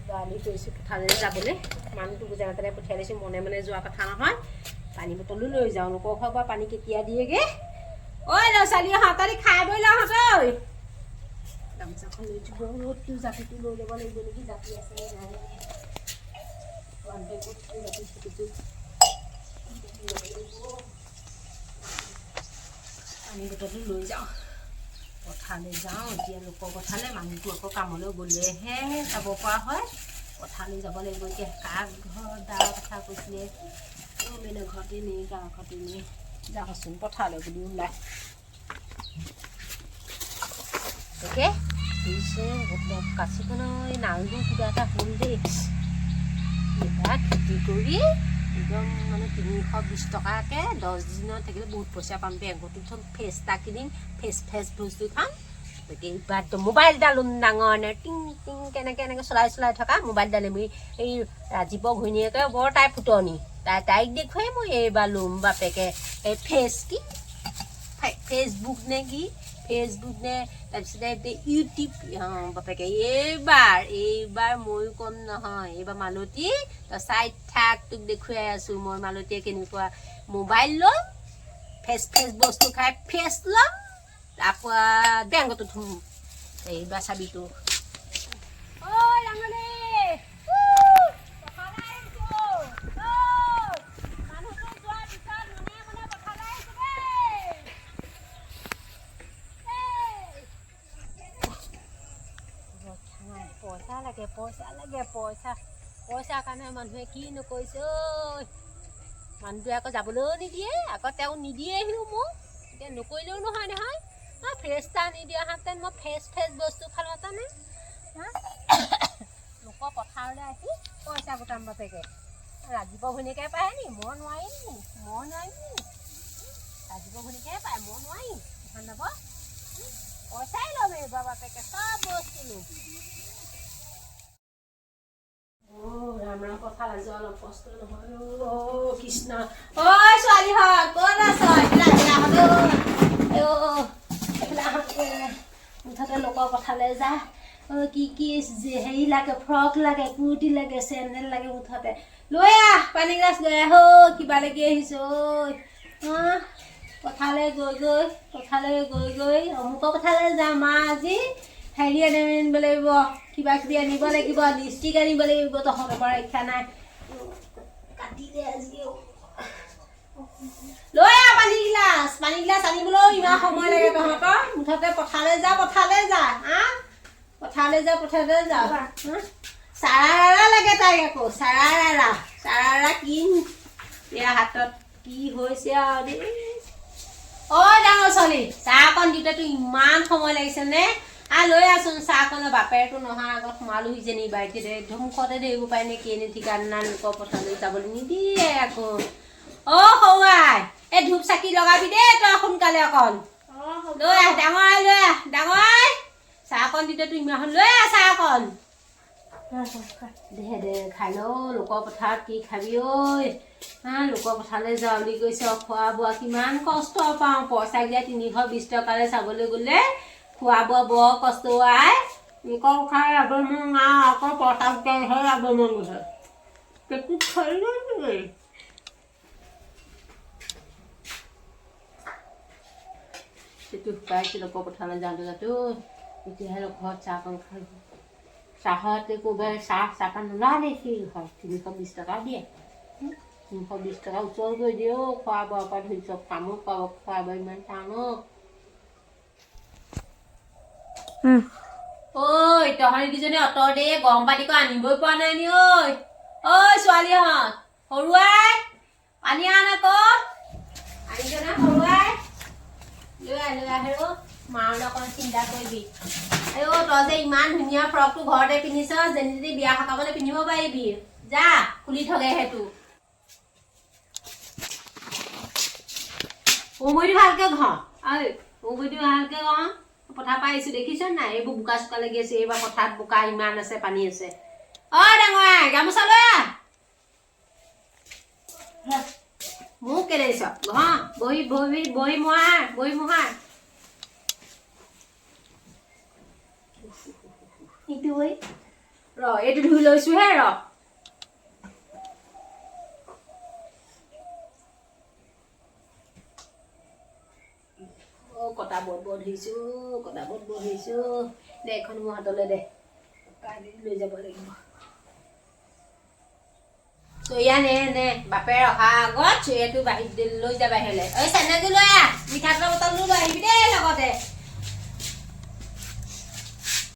গালি কৰিছোঁ পথাৰলৈ যাবলৈ মানুহটো যেনে তেনে পঠিয়াই দিছোঁ মনে মনে যোৱা কথা নহয় পানী বটলো লৈ যাওঁ লোকৰ ঘৰৰ পৰা পানী কেতিয়া দিয়েগৈ ঐ ল'ৰা ছোৱালী হাতৰি খাই বৈ লহঁত ঐ গামোচাখন লৈ দিব ৰ'দটো জাপিটো লৈ ল'ব লাগিব নেকি জাপি আছে নাই মানুহে ক'ত জাপি চুপিটো পানী বটলটো লৈ যাওঁ পথাৰলৈ যাওঁ এতিয়া লোকৰ পথাৰলৈ মানুহটো আকৌ কামলৈ গ'লেহে যাব পৰা হয় পথাৰলৈ যাব লাগিব এতিয়া কাৰ ঘৰ দাৰ কথা কৈছিলে মেনে ঘৰতে নি গাঁৱৰ ঘৰতে নি যাওঁচোন পথাৰলৈ বুলি ওলাই তাকে দিছে কাচিখনৰ এই নালবোৰ কিবা এটা হ'ল দেই এইবাৰ খেতি কৰি একদম মানে 320 টকাকৈ 10 দিনত থাকিলে বহুত পইচা পাম বেংকতো থ'ম ফেচ এটা কিনিম ফেচ বস্তু খাম গতিকে এইবাৰ মোবাইল এটা ল'ম ডাঙৰ নে টিং টিং কেনেকৈ এনেকৈ চলাই থকা মোবাইল এটা ল'ম এই ৰাজীৱৰ ঘৈণীয়েকে বৰ তাই ফুটনি তাইক দেখুৱাই মই এইবাৰ ল'ম বাপেকে এই ফেচবুক নে কি ফেচবুক নে তাৰপিছতে ইউটিউব বাপেকে এইবাৰ ময়ো কম নহয় এইবাৰ মালতী তই চাই থাক তোক দেখুৱাই আছোঁ মই মালতীয়ে কেনেকুৱা মোবাইল ল'ম ফেচ বস্তু খাই ফেচ ল'ম তাৰপৰা বেংকতো থ'ম এইবাৰ চাবিটো পইচা কাৰণে মানুহে কি নকৰিছে ঐ মানুহটোৱে আকৌ যাবলৈও নিদিয়ে আকৌ তেওঁ নিদিয়েহিও মোক এতিয়া নকৰিলেও নহয় ফ্ৰেছ এটা নিদিয়াহেঁতেন মই ফ্ৰেছ বস্তু খালোহেঁতেনে লোকৰ পথাৰলৈ আহি পইচা গোটাম বাপেকে ৰাজীৱৰ ঘৈণীয়েকে পায় নি মই নোৱাৰিম নি ৰাজীৱৰ ঘৈণীয়েকে পায় মই নোৱাৰিম এখন যাব পইচাই ল'ম এইবাৰ বাপেকে চব বস্তু ল'ম ৰাম পথাৰ আজি অলপ কষ্ট নহয় কৃষ্ণ ঐ ছোৱালীহঁত ক'ত আছ মুঠতে লোকৰ পথাৰলৈ যা কি হেৰি লাগে ফ্ৰক লাগে কুৰ্তি লাগে চেণ্ডেল লাগে মুঠতে লৈ আহ পানী গিলাচ লৈ আহ কিবা লাগি আহিছে ঐ পথাৰলৈ গৈ অমুকৰ পথাৰলৈ যাম আজি হেৰি আনিব লাগিব কিবা কিবি আনিব লাগিব লিপষ্টিক আনিব লাগিব তহঁতৰ পৰা ৰক্ষা নাই কাটিলে আজি লৈ আহ পানী গিলাচ আনিবলৈও ইমান সময় লাগে তহঁতৰ মুঠতে পথাৰলৈ যা চাৰাৰা লাগে তাইক আকৌ চাৰাৰা কিন এয়া হাতত কি হৈছে আৰু দেই ডাঙৰ ছোৱালী চাহ অকণ দিওঁতেতো ইমান সময় লাগিছে নে লৈ আছোন চাহকণে বাপেৰটো নহাৰ আগত সোমালোহি যেনি বাৰীতে ধুমুখতে ধৰিব পাৰে নে কি এনে ঠিকান না লোকৰ পথাৰলৈ যাবলৈ নিদিয়ে আকৌ সৌৱাই এই ধূপ চাকি লগাবি দেই তই সোনকালে অকণ লৈ আহ ডাঙৰ চাহকণ দিওঁতেতো ইমান লৈ আহ চাহ অকণ দে খাই ল লোকৰ পথাৰত কি খাবি ঐ লোকৰ পথাৰলৈ যাওঁ বুলি কৈছে খোৱা বোৱা কিমান কষ্ট পাওঁ পইচা দিয়া 320 টকাৰে চাবলৈ গ'লে খোৱা বোৱা বৰ কষ্ট আই লোকৰ খাই যাব মন নাই আকৌ পইচা গোটাইহে যাব মন গৈছে পেটটো খাই লৈ সেইটো শুকাইছে লোকৰ পথাৰলৈ যাওঁতে এতিয়াহে ঘৰত চাহকণ খাই চাহতে ক'ৰবাৰ চাহপাত নোলালে সেই ঘৰ 320 টকা দিয়ে 320 টকা ওচৰ কৰি দিয়ে খোৱা বোৱাৰ পৰা ধৰি চব কামো পাব খোৱা বোৱা ইমান টান তহঁতকেইজনী অঁতৰ দে গৰম পানীকো আনিবই পৰা নাই নি ঐ ছোৱালীহঁত সৰুৱাই পানী আন আকৌ আনিছনে সৰুৱাই লৈ আহে মাৰলৈ অকণ চিন্তা কৰিবি তই যে ইমান ধুনীয়া ফ্ৰকটো ঘৰতে পিন্ধিছ যেনি বিয়া সকামলৈ পিন্ধিব পাৰিবি যা খুলি থগে সেইটো উমৈটো ভালকে ঘৰ পথাৰ পৰা আহিছো দেখিছ নাই এইবোৰ বোকা চোকা লাগি আছে এইবাৰ পথাৰত বোকা ইমান আছে পানী আছে ডাঙৰ গামোচা লৈ আহ মোক কেলে দিছ বহি মহা ইটো এইটো ধুই লৈছো হে কটা বট ধৰিছো দে এখন মোৰ হাতলৈ দে লৈ যাব লাগিব চৈয়া নে বাপে অহা আগত চৈয়াটো বাহিৰত লৈ যা বাহিৰলৈ চেন্দেলটো লৈ আহ মিঠাতেলৰ বটলটো লৈ আহিবি দেই লগতে